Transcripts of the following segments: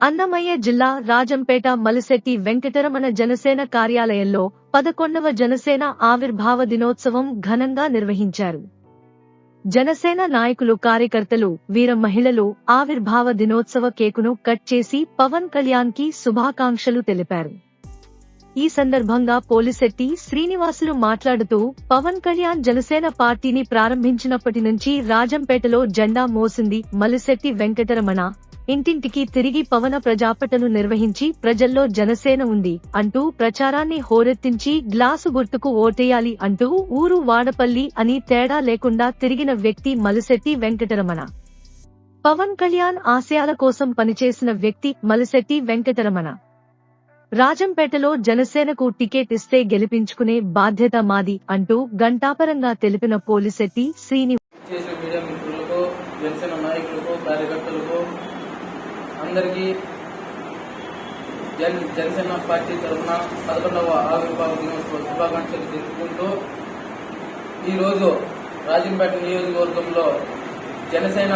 అన్నమయ్య జిల్లా రాజంపేట మలిశెట్టి వెంకటరమణ జనసేన కార్యాలయంలో 11వ జనసేన ఆవిర్భావ దినోత్సవం ఘనంగా నిర్వహించారు. జనసేన నాయకులు కార్యకర్తలు వీర మహిళలు ఆవిర్భావ దినోత్సవ కేకును కట్ చేసి పవన్ కళ్యాణ్ కి శుభాకాంక్షలు తెలిపారు. ఈ సందర్భంగా పోలిశెట్టి శ్రీనివాసులు మాట్లాడుతూ పవన్ కళ్యాణ్ జనసేన పార్టీని ప్రారంభించినప్పటి నుంచి రాజంపేటలో జెండా మోసింది మలిశెట్టి వెంకటరమణ. ఇంటింటికి తిరిగి పవన ప్రజాపటను నిర్వహించి ప్రజల్లో జనసేన ఉంది అంటూ ప్రచారాన్ని హోరెత్తించి గ్లాసు గుర్తుకు ఓటేయాలి అంటూ ఊరు వాడపల్లి అని తేడా లేకుండా తిరిగిన వ్యక్తి మలిశెట్టి వెంకటరమణ. పవన్ కళ్యాణ్ ఆశయాల కోసం పనిచేసిన వ్యక్తి మలిశెట్టి వెంకటరమణ. రాజంపేటలో జనసేనకు టికెట్ ఇస్తే గెలిపించుకునే బాధ్యత మాది అంటూ ఘంటాపరంగా తెలిపిన పోలిశెట్టి అందరికీ జనసేన పార్టీ తరఫున 11వ ఆవిర్భావ దినోత్సవ శుభాకాంక్షలు తెలుపుకుంటూ ఈరోజు రాజంపేట నియోజకవర్గంలో జనసేన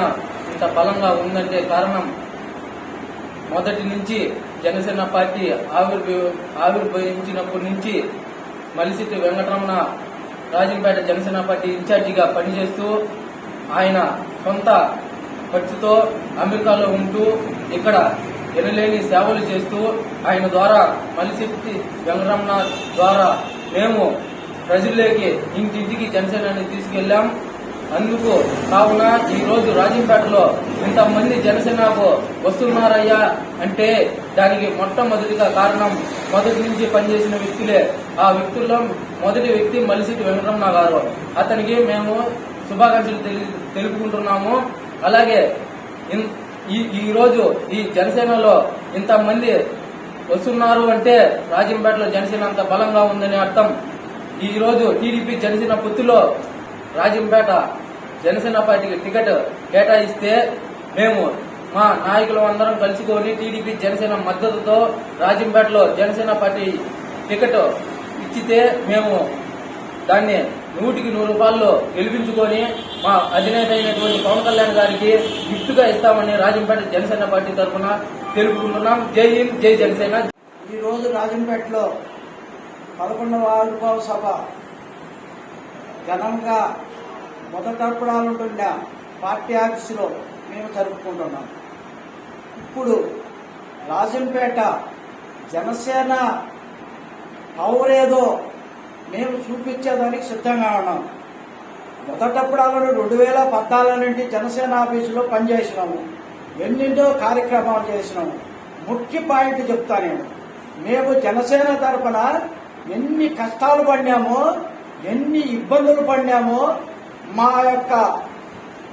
ఇంత బలంగా ఉందంటే కారణం మొదటి నుంచి జనసేన పార్టీ ఆవిర్భవించినప్పటి నుంచి మలిశెట్టి వెంకటరమణ రాజంపేట జనసేన పార్టీ ఇన్ఛార్జిగా పనిచేస్తూ ఆయన సొంత ఖర్చుతో అమెరికాలో ఉంటూ ఇక్కడ ఎనలేని సేవలు చేస్తూ ఆయన ద్వారా మలిశెట్టి వెంకటరమణ ద్వారా మేము ప్రజల్లోకి ఇంటింటికి జనసేనని తీసుకెళ్లాం. అందుకు కావున ఈ రోజు రాజంపేటలో ఇంతమంది జనసేనకు వస్తున్నారయ్యా అంటే దానికి మొట్టమొదటిగా కారణం మొదటి నుంచి పనిచేసిన వ్యక్తులే. ఆ వ్యక్తుల్లో మొదటి వ్యక్తి మలిశెట్టి వెంకటరమణ గారు. అతనికి మేము శుభాకాంక్షలు తెలుపుకుంటున్నాము. అలాగే ఈ రోజు ఈ జనసేనలో ఇంతమంది వస్తున్నారు అంటే రాజంపేటలో జనసేన అంత బలంగా ఉందని అర్థం. ఈ రోజు టీడీపీ జనసేన పొత్తులో రాజంపేట జనసేన పార్టీకి టికెట్ కేటాయిస్తే మేము మా నాయకులు అందరం కలుసుకొని టీడీపీ జనసేన మద్దతుతో రాజంపేటలో జనసేన పార్టీ టికెట్ ఇచ్చితే మేము దాన్ని 100కి 100 రూపాయలు గెలిపించుకొని మా అధినేత అయినటువంటి పవన్ కళ్యాణ్ గారికి గిఫ్ట్ గా ఇస్తామని రాజంపేట జనసేన పార్టీ తరఫున తెలుపుకుంటున్నాం. జై హింద్, జై జనసేన. ఈ రోజు రాజంపేటలో 11వ ఆవిర్భావ సభ ఘనంగా మొదటప్పుడాలుంటున్న పార్టీ ఆఫీసులో మేము జరుపుకుంటున్నాం. ఇప్పుడు రాజంపేట జనసేన పవరేదో మేము చూపించేదానికి సిద్ధంగా ఉన్నాం. మొదటప్పుడాలను 2014 నుండి జనసేన ఆఫీసులో పనిచేసినాము. ఎన్నెన్నో కార్యక్రమాలు చేసినాము. ముఖ్య పాయింట్ చెప్తా నేను. మేము జనసేన తరఫున ఎన్ని కష్టాలు పడినామో, ఎన్ని ఇబ్బందులు పడినామో, మా యొక్క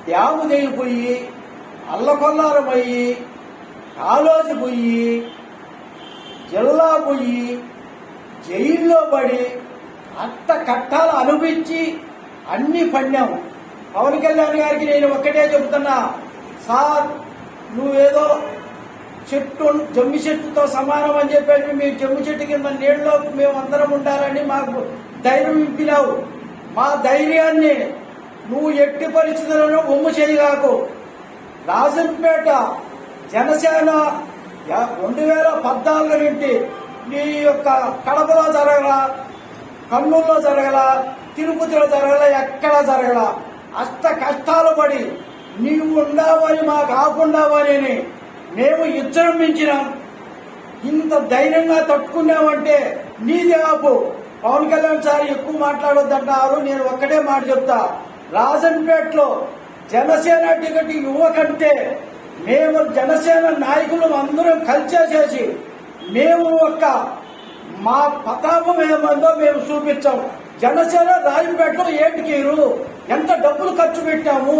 డ్యాము తెగిపోయి అల్లకొల్లారమయ్యి కాలోజీ పోయి జిల్లా పోయి జైల్లో పడి అట్ట కట్టాలు అనిపించి అన్ని పడినాము. పవన్ కళ్యాణ్ గారికి నేను ఒక్కటే చెబుతున్నా, సార్ నువ్వేదో జమ్మి చెట్టుతో సమానం అని చెప్పేసి మీ జమ్మి చెట్టు కింద నీళ్ళలో మేము అందరం ఉండాలని మాకు ధైర్యం ఇప్పినావు. మా ధైర్యాన్ని నువ్వు ఎట్టి పరిస్థితులను ఒమ్ము చేయగాకు. రాజంపేట జనసేన 2014 నుండి నీ యొక్క కడపలో జరగల, కర్నూలులో జరగల, తిరుపతిలో జరగల, ఎక్కడా జరగల. అష్ట కష్టాలు పడి నీవు ఉండవని మాకు కాకుండావని మేము విజృంభించినాం. ఇంత ధైర్యంగా తట్టుకున్నామంటే నీది ఆపు. పవన్ కళ్యాణ్ సార్ ఎక్కువ మాట్లాడొద్దంటారు. నేను ఒక్కటే మాట చెప్తా, రాజంపేటలో జనసేన టికెట్ ఇవ్వకంటే మేము జనసేన నాయకులు అందరం కలిసేసేసి మేము మా ప్రతాపం ఏమందో మేము చూపించాం. జనసేన రాజంపేటలో ఏటికీరు ఎంత డబ్బులు ఖర్చు పెట్టాము,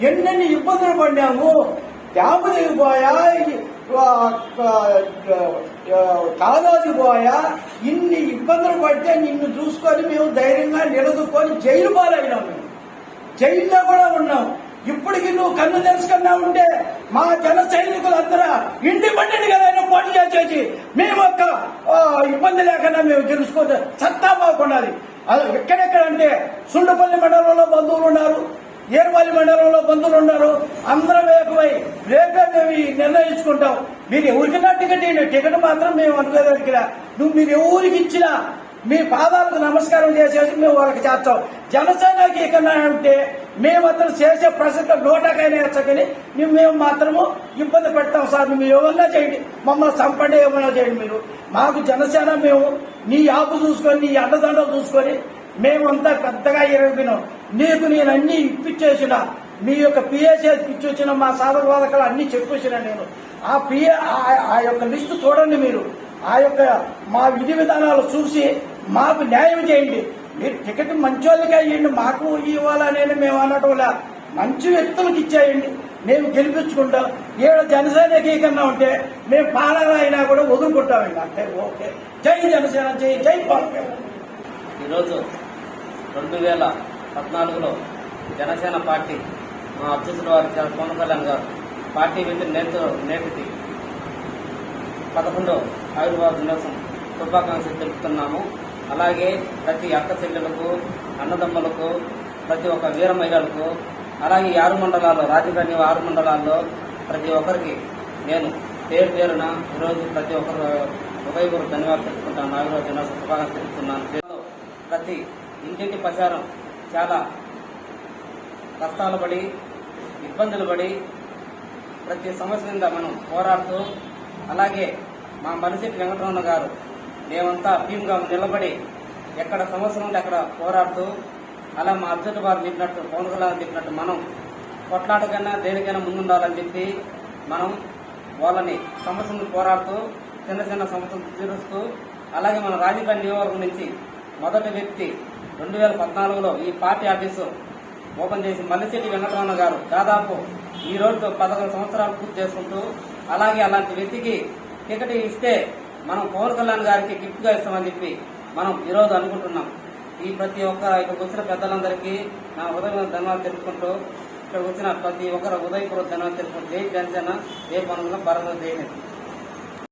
ఎన్నెన్ని ఇబ్బందులు పడినాము, డ్యాము దిగిపోయా, కాలోజీ పోయా, ఇన్ని ఇబ్బందులు పడితే నిన్ను చూసుకొని మేము ధైర్యంగా నిలదొక్కొని జైలు పాలైనాం. మేము జైల్లో కూడా ఉన్నాం. ఇప్పటికి నువ్వు కన్ను తెలుసుకున్నా ఉంటే మా జన సైనికులందరూ ఇండిపెండెంట్ గా పోటీ చేసేసి మేము ఇబ్బంది లేకుండా మేము తెలుసుకోవచ్చు. సత్తా బాగుండాలి. ఎక్కడెక్కడంటే సుండపల్లి మండలంలో బంధువులు ఉన్నారు, ఏర్వాలి మండలంలో బంధువులు ఉన్నారు. అందరం ఏకమై రేపే మేము నిర్ణయించుకుంటాం. మీరు ఎవరికన్నా టికెట్ ఇవ్వండి, టికెట్ మాత్రం మేము అనుకోదలికినా మీరు ఎవరికి ఇచ్చినా మీ పాదాలకు నమస్కారం చేసేసి మేము వాళ్ళకి చేస్తాం. జనసేనకి ఇకన్నా ఉంటే మేము అతను చేసే ప్రసక్త నోటకైనా వేసకని మేము మాత్రము ఇబ్బంది పెడతాం సార్. మీరు ఏమన్నా చేయండి, మమ్మల్ని చంపండి, ఏమన్నా చేయండి. మీరు మాకు జనసేన, మేము నీ ఆపు చూసుకొని నీ అండదండలు చూసుకొని మేమంతా పెద్దగా ఎరగినాం. నీకు నేను అన్ని ఇప్పించేసిన, మీ యొక్క పిఎస్ఎస్ ఇచ్చొచ్చిన మా సాధక బాధకాలు అన్ని చెప్పేసిన నేను. ఆ యొక్క లిస్టు చూడండి మీరు. ఆ యొక్క మా విధి విధానాలు చూసి మాకు న్యాయం చేయండి. మీరు టికెట్ మంచి వాళ్ళకి అయ్యండి, మాకు ఇవ్వాలనేది మేము అనటంలా మంచి వ్యక్తులకు ఇచ్చేయండి, మేము గెలిపించుకుంటాం. ఏడు జనసేనకి కన్నా ఉంటే మేము పాలన అయినా కూడా వదులుకుంటామండి. అంటే ఓకే, జై జనసేన, జై జై పవన్ కళ్యాణ్. ఈరోజు 2014లో జనసేన పార్టీ మా అధ్యక్షుడు వారి పవన్ కళ్యాణ్ గారు పార్టీ పెట్టిన నేటికి 11వ ఆవిర్భావ దినోత్సవం శుభాకాంక్షలు తెలుపుతున్నాము. అలాగే ప్రతి అక్క చెల్లెలకు, అన్నదమ్ములకు, ప్రతి ఒక్క వీర మహిళలకు, అలాగే 6 మండలాల్లో, రాజధాని 6 మండలాల్లో ప్రతి ఒక్కరికి నేను పేరు పేరున ఈరోజు ప్రతి ఒక్కరు హృదయపూర్వక ధన్యవాదాలు తెలుపుకుంటాను. ఆవిర్భావ దినోత్సవం శుభాకాంక్షలు తెలుపుతున్నాను. ప్రతి ఇంటింటి ప్రచారం చాలా కష్టాలు పడి, ఇబ్బందులు పడి, ప్రతి సమస్య కింద మనం పోరాడుతూ, అలాగే మా మలిశెట్టి వెంకటరమణ గారు మేమంతా టీంగా నిలబడి ఎక్కడ సమస్య ఉంటే అక్కడ పోరాడుతూ, అలా మా అధ్యక్షుడు వారు చెప్పినట్టు, పవన్ కళ్యాణ్ చెప్పినట్టు మనం కొట్లాటకైనా దేనికైనా ముందుండాలని చెప్పి మనం వాళ్ళని సమస్యలను పోరాడుతూ చిన్న చిన్న సమస్యలు తీరుస్తూ, అలాగే మన రాజకీయ నియోజకవర్గం నుంచి మొదటి వ్యక్తి 2014లో ఈ పార్టీ ఆఫీసు ఓపెన్ చేసి మల్లిశెట్టి వెంకటరమణ గారు దాదాపు ఈ రోజుతో 11 సంవత్సరాలు పూర్తి చేసుకుంటూ, అలాగే అలాంటి వ్యక్తికి టికెట్ ఇస్తే మనం పవన్ కళ్యాణ్ గారికి గిఫ్ట్ గా ఇస్తామని చెప్పి మనం ఈరోజు అనుకుంటున్నాం. ఈ ప్రతి ఒక్క ఇక్కడికి వచ్చిన పెద్దలందరికీ నా హృదయపూర్వక ధన్యవాదాలు తెలుపుకుంటూ, ఇక్కడికి వచ్చిన ప్రతి ఒక్కరు హృదయపూర్వక ధన్యవాదాలు తెలుపుకుంటూ, జై జనసేన, జై పవన్ కళ్యాణ్, భారత జై హింద్.